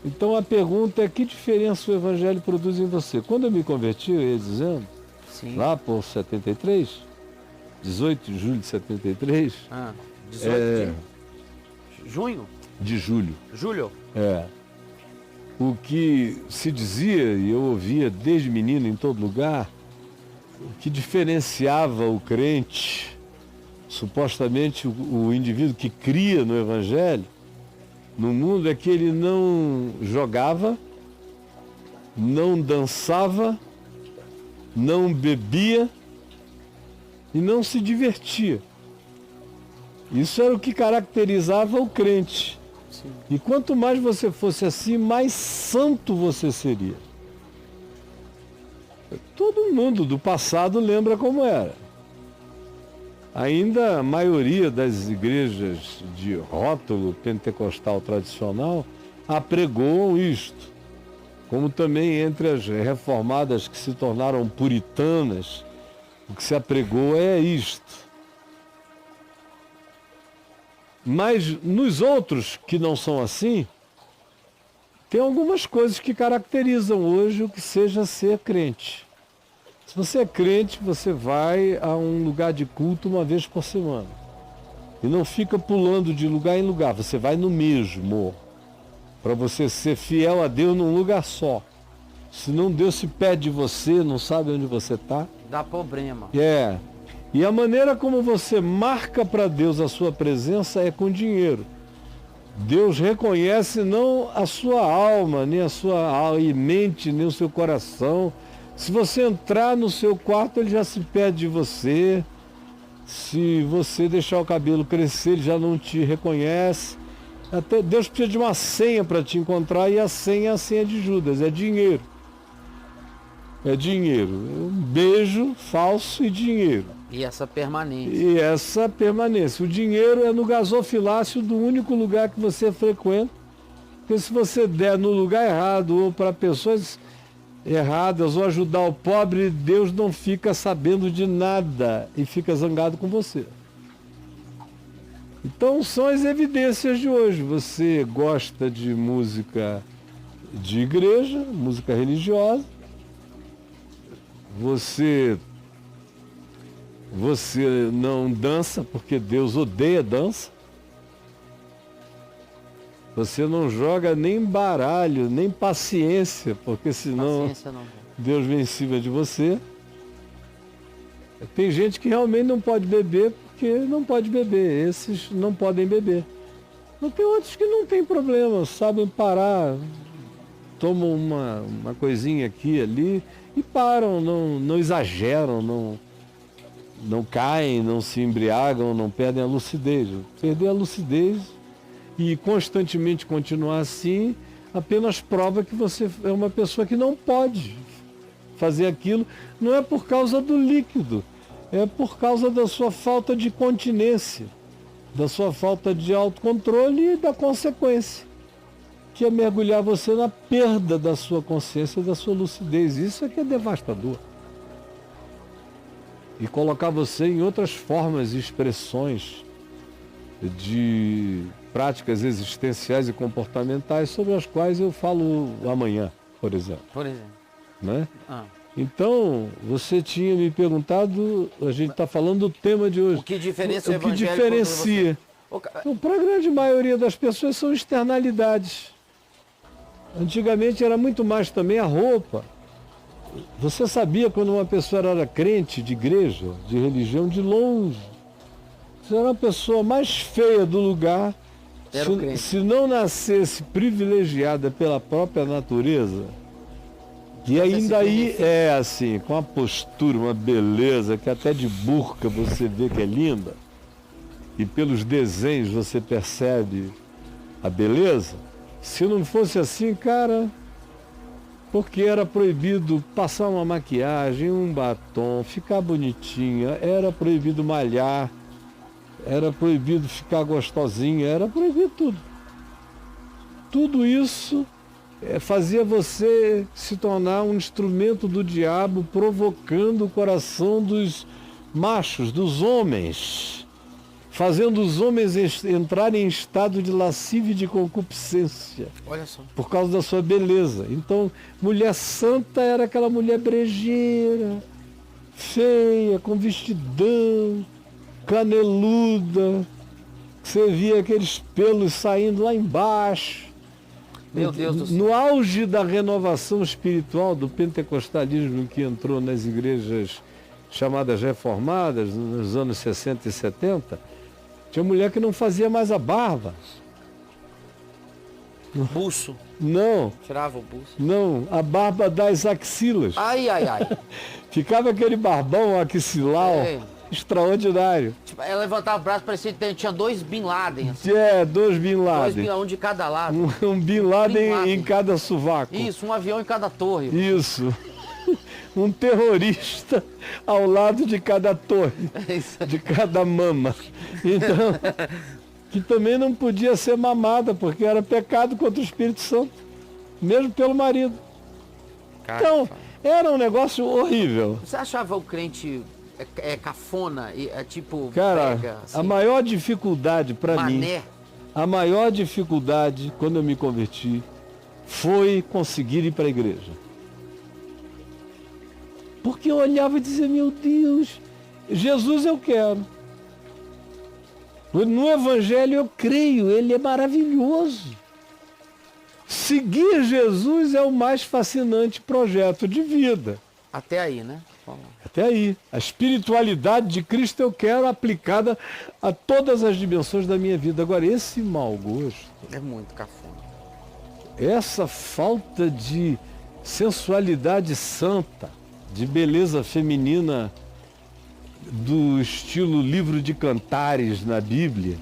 Então a pergunta é: que diferença o Evangelho produz em você? Quando eu me converti, eu ia dizendo, Sim. lá por 73, 18 de julho de 73. 18 de junho? De julho. Julho? O que se dizia, e eu ouvia desde menino em todo lugar, o que diferenciava o crente, supostamente o indivíduo que cria no Evangelho, no mundo, é que ele não jogava, não dançava, não bebia e não se divertia. Isso era o que caracterizava o crente. Sim. E quanto mais você fosse assim, mais santo você seria. Todo mundo do passado lembra como era. Ainda a maioria das igrejas de rótulo pentecostal tradicional apregoam isto. Como também entre as reformadas que se tornaram puritanas, o que se apregou é isto. Mas nos outros que não são assim, tem algumas coisas que caracterizam hoje o que seja ser crente. Se você é crente, você vai a um lugar de culto uma vez por semana. E não fica pulando de lugar em lugar, você vai no mesmo. Para você ser fiel a Deus num lugar só. Senão Deus se perde de você, não sabe onde você está. Dá problema. E a maneira como você marca para Deus a sua presença é com dinheiro. Deus reconhece não a sua alma, nem a sua mente, nem o seu coração. Se você entrar no seu quarto, ele já se perde de você. Se você deixar o cabelo crescer, ele já não te reconhece. Até Deus precisa de uma senha para te encontrar, e a senha é a senha de Judas, é dinheiro. É dinheiro. Um beijo falso e dinheiro. E essa permanência. E essa permanência. O dinheiro é no gasofilácio do único lugar que você frequenta. Porque se você der no lugar errado ou para pessoas erradas ou ajudar o pobre, Deus não fica sabendo de nada e fica zangado com você. Então são as evidências de hoje. Você gosta de música de igreja, música religiosa. Você não dança porque Deus odeia dança. Você não joga nem baralho, nem paciência, porque senão Deus vem em cima de você. Tem gente que realmente não pode beber porque não pode beber. Esses não podem beber. Não tem outros que não tem problema, sabem parar, tomam uma coisinha aqui e ali e param, não exageram, não caem, não se embriagam, não perdem a lucidez. Perder a lucidez e constantemente continuar assim apenas prova que você é uma pessoa que não pode fazer aquilo. Não é por causa do líquido, é por causa da sua falta de continência, da sua falta de autocontrole e da consequência, que é mergulhar você na perda da sua consciência e da sua lucidez. Isso é que é devastador. E colocar você em outras formas e expressões de práticas existenciais e comportamentais sobre as quais eu falo amanhã, por exemplo. Né? Então, você tinha me perguntado, a gente está falando do tema de hoje. O que diferencia o que diferencia? Então, para a grande maioria das pessoas são externalidades. Antigamente era muito mais também a roupa. Você sabia quando uma pessoa era crente de igreja, de religião, de longe. Você era a pessoa mais feia do lugar. Se não nascesse privilegiada pela própria natureza, e ainda aí é assim, com uma postura, uma beleza, que até de burca você vê que é linda, e pelos desenhos você percebe a beleza. Se não fosse assim, cara, porque era proibido passar uma maquiagem, um batom, ficar bonitinha, era proibido malhar, era proibido ficar gostosinha, era proibido tudo. Tudo isso fazia você se tornar um instrumento do diabo, provocando o coração dos machos, dos homens, fazendo os homens entrarem em estado de lascívia e de concupiscência, Olha só. por causa da sua beleza. Então, mulher santa era aquela mulher brejeira, feia, com vestidão, caneluda, você via aqueles pelos saindo lá embaixo. Meu Deus do céu. No auge da renovação espiritual do pentecostalismo que entrou nas igrejas chamadas reformadas, nos anos 60 e 70, tinha mulher que não fazia mais a barba. Buço. Não, Tirava o buço. não, a barba das axilas. Ai, ai, ai. Ficava aquele barbão axilar É. extraordinário. Tipo, ela levantava o braço, parecia que tinha 2 Bin Laden. Assim. Dois Bin 2 Laden. Bin Laden, um de cada lado. Um Bin Laden Bin Laden. em cada sovaco. Isso, um avião em cada torre. Isso. Um terrorista ao lado de cada torre, Isso. de cada mama. Então, que também não podia ser mamada, porque era pecado contra o Espírito Santo, mesmo pelo marido. Então, era um negócio horrível. Você achava o crente cafona? Tipo, Cara, brega, assim, a maior dificuldade para mim, mané? a maior dificuldade quando eu me converti, foi conseguir ir para a igreja. Porque eu olhava e dizia, meu Deus, Jesus eu quero. No Evangelho eu creio, ele é maravilhoso. Seguir Jesus é o mais fascinante projeto de vida. Até aí, né? Até aí. A espiritualidade de Cristo eu quero aplicada a todas as dimensões da minha vida. Agora, esse mau gosto, É muito cafona. essa falta de sensualidade santa, de beleza feminina do estilo livro de cantares na Bíblia,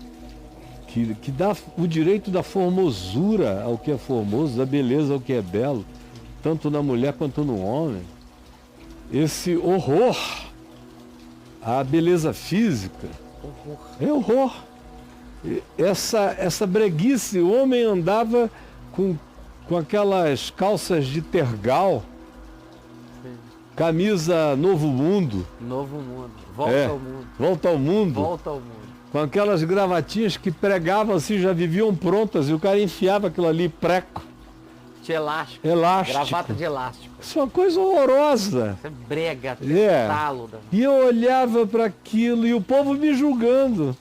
que dá o direito da formosura ao que é formoso, da beleza ao que é belo, tanto na mulher quanto no homem. Esse horror à beleza física é horror. Essa breguice, o homem andava com aquelas calças de tergal, camisa Novo Mundo. Novo mundo. Volta ao mundo. Volta ao mundo. Volta ao mundo. Com aquelas gravatinhas que pregavam assim, já viviam prontas, e o cara enfiava aquilo ali, preco, De elástico. elástico. Gravata de elástico. Isso é uma coisa horrorosa. Você brega, É. talo. E eu olhava para aquilo e o povo me julgando.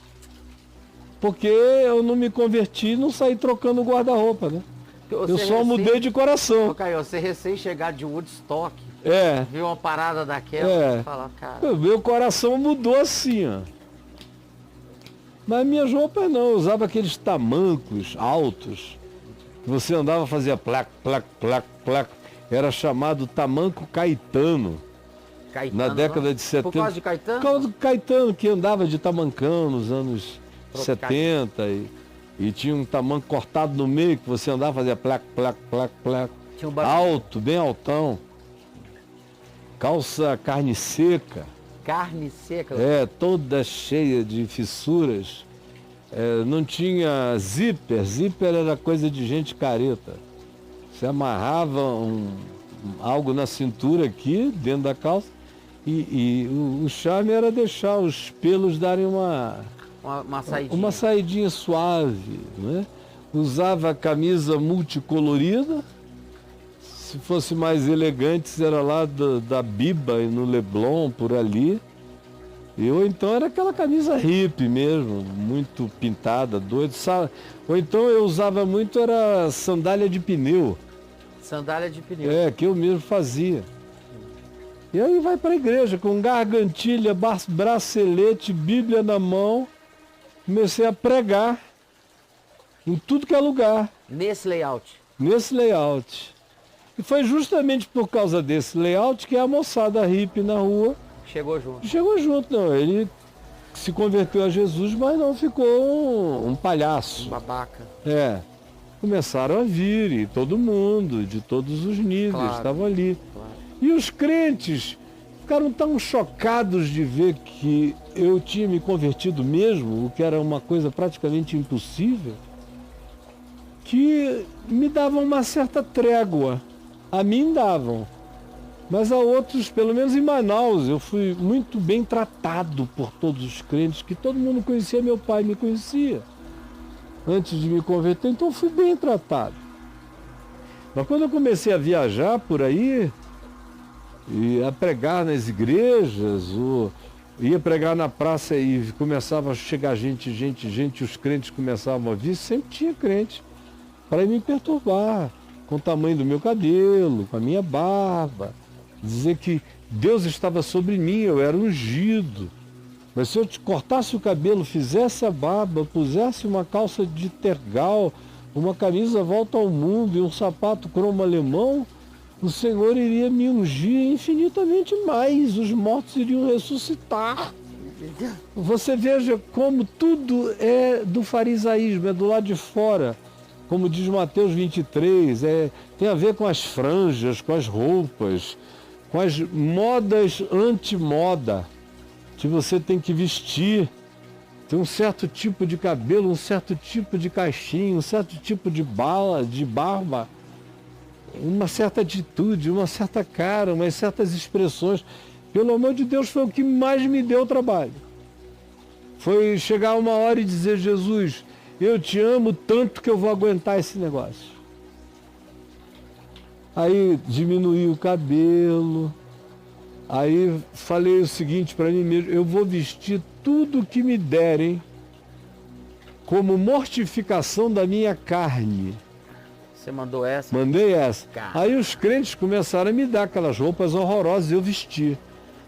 Porque eu não me converti, não saí trocando guarda-roupa, né? Eu só mudei de coração. Ô, Caio, você recém-chegar de Woodstock, É. viu uma parada daquela, É. você fala, cara, Meu coração mudou assim, ó. Mas minhas roupas não, eu usava aqueles tamancos altos. Que você andava, fazia plac, plac, plac, plac. Era chamado tamanco Caetano. Caetano. Na década de 70. Por causa de Caetano? Por causa do Caetano, que andava de tamancão nos anos Tropicais. 70. E tinha um tamanco cortado no meio, que você andava, fazia plac, plac, plac, plac. Tinha um barulho. Alto, bem altão. Calça carne seca. Carne seca. Toda cheia de fissuras. Não tinha zíper. Zíper era coisa de gente careta. Você amarrava algo na cintura aqui, dentro da calça, e o charme era deixar os pelos darem Uma saidinha. uma saidinha suave, né? Usava camisa multicolorida. Se fosse mais elegante, era lá da Biba e no Leblon, por ali. Ou então era aquela camisa hippie mesmo, muito pintada, doido. Ou então eu usava muito, era sandália de pneu. Sandália de pneu. Que eu mesmo fazia. E aí vai para a igreja com gargantilha, bracelete, Bíblia na mão. Comecei a pregar em tudo que é lugar. Nesse layout. Nesse layout. E foi justamente por causa desse layout que a moçada hippie na rua Chegou junto. chegou junto. Não, ele se converteu a Jesus, mas não ficou um palhaço. Babaca. Começaram a vir, e todo mundo, de todos os níveis, Claro. estavam ali. Claro. E os crentes ficaram tão chocados de ver que eu tinha me convertido mesmo, o que era uma coisa praticamente impossível, que me davam uma certa trégua. A mim davam. Mas há outros, pelo menos em Manaus, eu fui muito bem tratado por todos os crentes, que todo mundo conhecia, meu pai me conhecia antes de me converter, então fui bem tratado. Mas quando eu comecei a viajar por aí, e a pregar nas igrejas, ia pregar na praça e começava a chegar gente, os crentes começavam a vir, sempre tinha crente para me perturbar, com o tamanho do meu cabelo, com a minha barba, dizer que Deus estava sobre mim, eu era ungido. Mas se eu te cortasse o cabelo, fizesse a barba, pusesse uma calça de tergal, uma camisa volta ao mundo e um sapato cromo alemão, o Senhor iria me ungir infinitamente mais, os mortos iriam ressuscitar. Você veja como tudo é do farisaísmo, é do lado de fora. Como diz Mateus 23, tem a ver com as franjas, com as roupas, com as modas anti-moda que você tem que vestir. Tem um certo tipo de cabelo, um certo tipo de caixinha, um certo tipo de barba, uma certa atitude, uma certa cara, umas certas expressões. Pelo amor de Deus, foi o que mais me deu trabalho. Foi chegar uma hora e dizer: Jesus, eu te amo tanto que eu vou aguentar esse negócio. Aí diminuí o cabelo. Aí falei o seguinte para mim mesmo: eu vou vestir tudo que me derem como mortificação da minha carne. Você mandou essa? Mandei essa. Cara. Aí os crentes começaram a me dar aquelas roupas horrorosas e eu vesti.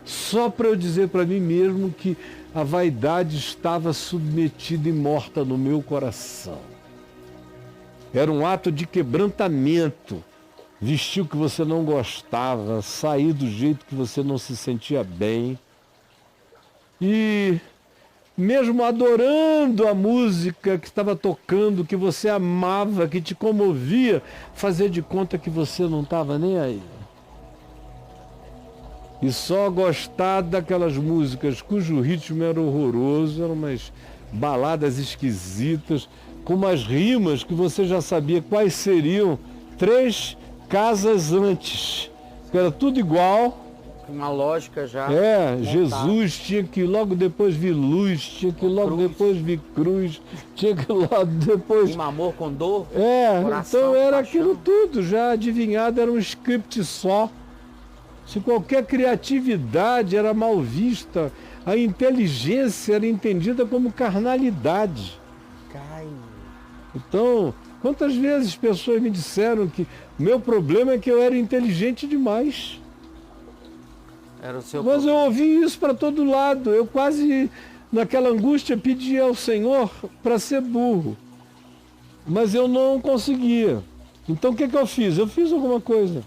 Só para eu dizer para mim mesmo que a vaidade estava submetida e morta no meu coração. Era um ato de quebrantamento. Vestir o que você não gostava, sair do jeito que você não se sentia bem. E mesmo adorando a música que estava tocando, que você amava, que te comovia, fazer de conta que você não estava nem aí. E só gostar daquelas músicas cujo ritmo era horroroso, eram umas baladas esquisitas, com umas rimas que você já sabia quais seriam 3 casas antes, que era tudo igual. Uma lógica já. Jesus tinha que logo depois vir luz, tinha que logo depois vir cruz, tinha que logo depois... Um amor com dor. Coração, então era paixão. Aquilo tudo já adivinhado, era um script só. Se qualquer criatividade era mal vista, a inteligência era entendida como carnalidade. Então, quantas vezes pessoas me disseram que o meu problema é que eu era inteligente demais. Era o seu Mas problema. Eu ouvi isso para todo lado. Eu quase, naquela angústia, pedi ao Senhor para ser burro. Mas eu não conseguia. Então o que eu fiz? Eu fiz alguma coisa.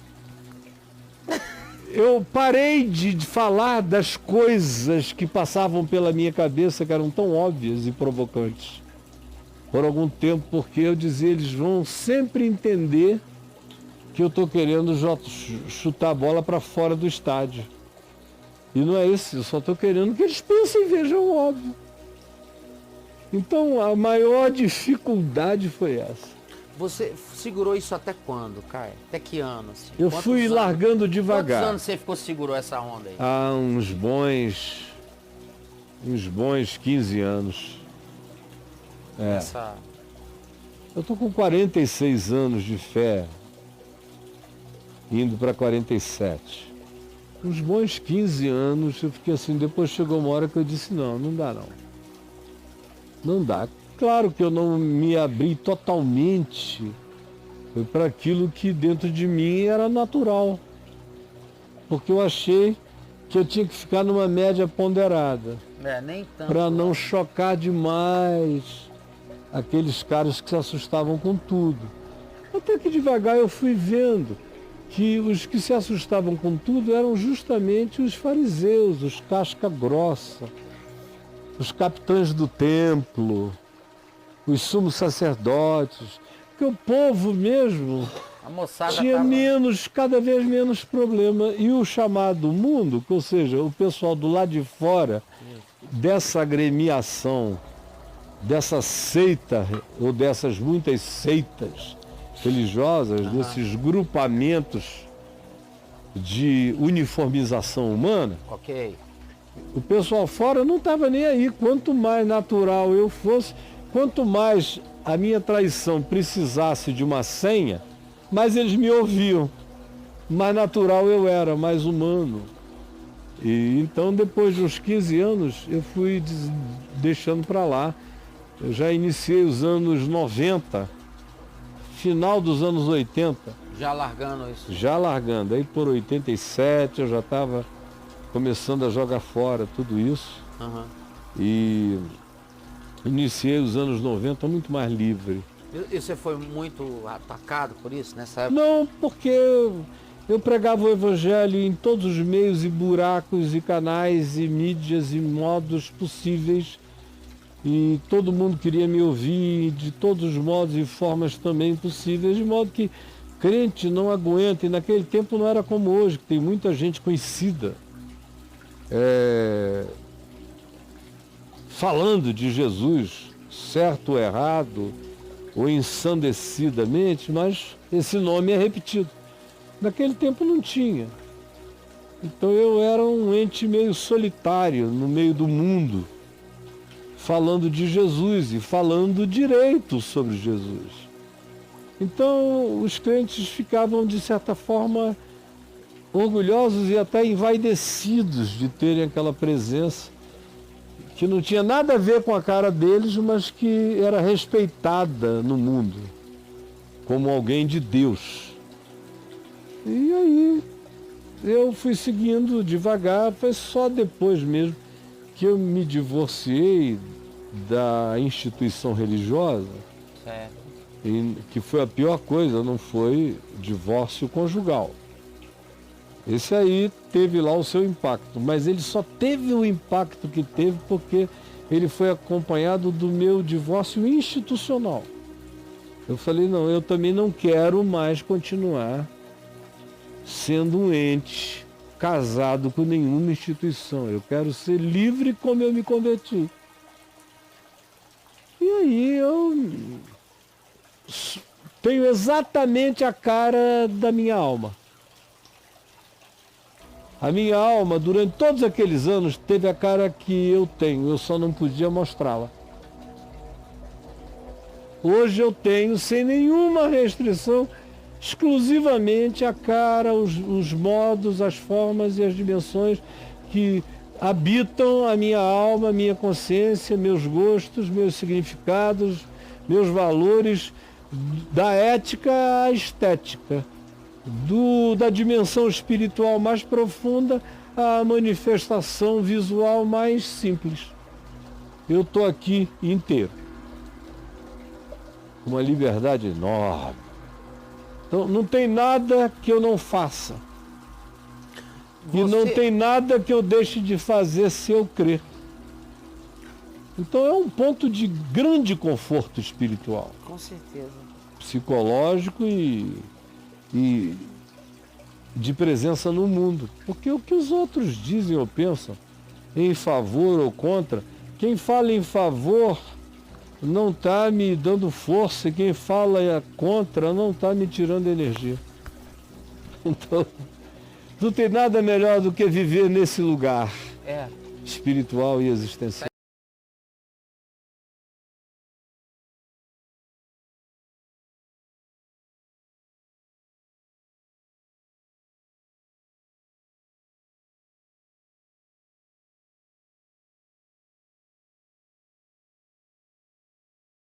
Eu parei de falar das coisas que passavam pela minha cabeça, que eram tão óbvias e provocantes. Por algum tempo, porque eu dizia, eles vão sempre entender que eu estou querendo chutar a bola para fora do estádio. E não é isso, eu só estou querendo que eles pensem e vejam o óbvio. Então, a maior dificuldade foi essa. Você segurou isso até quando, Caio? Até que ano? Assim? Eu fui largando devagar. Quantos anos você segurou essa onda aí? Há uns bons 15 anos. Eu estou com 46 anos de fé, indo para 47. Uns bons 15 anos, eu fiquei assim, depois chegou uma hora que eu disse, não dá não. Não dá. Claro que eu não me abri totalmente para aquilo que dentro de mim era natural. Porque eu achei que eu tinha que ficar numa média ponderada. Nem tanto. Para não chocar demais aqueles caras que se assustavam com tudo. Até que devagar eu fui vendo que os que se assustavam com tudo eram justamente os fariseus, os casca grossa, os capitães do templo, os sumos sacerdotes, porque o povo mesmo tinha cada vez menos problema. E o chamado mundo, ou seja, o pessoal do lado de fora dessa agremiação, dessa seita, ou dessas muitas seitas religiosas, desses grupamentos de uniformização humana, Ok. o pessoal fora não estava nem aí. Quanto mais natural eu fosse, quanto mais a minha traição precisasse de uma senha, mais eles me ouviam. Mais natural eu era, mais humano. E então, depois de uns 15 anos, eu fui deixando para lá. Eu já iniciei os anos 90, final dos anos 80. Já largando isso. Já largando. Aí por 87 eu já estava começando a jogar fora tudo isso. Aham. E iniciei os anos 90 muito mais livre. E você foi muito atacado por isso nessa época? Não, porque eu pregava o evangelho em todos os meios e buracos e canais e mídias e modos possíveis. E todo mundo queria me ouvir de todos os modos e formas também possíveis, de modo que crente não aguenta. E naquele tempo não era como hoje, que tem muita gente conhecida falando de Jesus, certo ou errado, ou ensandecidamente, mas esse nome é repetido. Naquele tempo não tinha. Então eu era um ente meio solitário no meio do mundo, falando de Jesus e falando direito sobre Jesus. Então os crentes ficavam, de certa forma, orgulhosos e até envaidecidos de terem aquela presença que não tinha nada a ver com a cara deles, mas que era respeitada no mundo como alguém de Deus. E aí eu fui seguindo devagar. Foi só depois mesmo que eu me divorciei da instituição religiosa, que foi a pior coisa, não foi divórcio conjugal. Esse aí teve lá o seu impacto, mas ele só teve o impacto que teve porque ele foi acompanhado do meu divórcio institucional. Eu falei, não, eu também não quero mais continuar sendo um ente casado com nenhuma instituição. Eu quero ser livre como eu me converti. E aí eu tenho exatamente a cara da minha alma. A minha alma, durante todos aqueles anos, teve a cara que eu tenho, eu só não podia mostrá-la. Hoje eu tenho, sem nenhuma restrição, exclusivamente a cara, os modos, as formas e as dimensões que habitam a minha alma, a minha consciência, meus gostos, meus significados, meus valores, da ética à estética, da dimensão espiritual mais profunda à manifestação visual mais simples. Eu estou aqui inteiro. Uma liberdade enorme. Então, não tem nada que eu não faça. E não tem nada que eu deixe de fazer se eu crer. Então é um ponto de grande conforto espiritual. Com certeza. Psicológico e de presença no mundo. Porque o que os outros dizem ou pensam, em favor ou contra, quem fala em favor não está me dando força, e quem fala contra não está me tirando energia. Então, não tem nada melhor do que viver nesse lugar espiritual e existencial.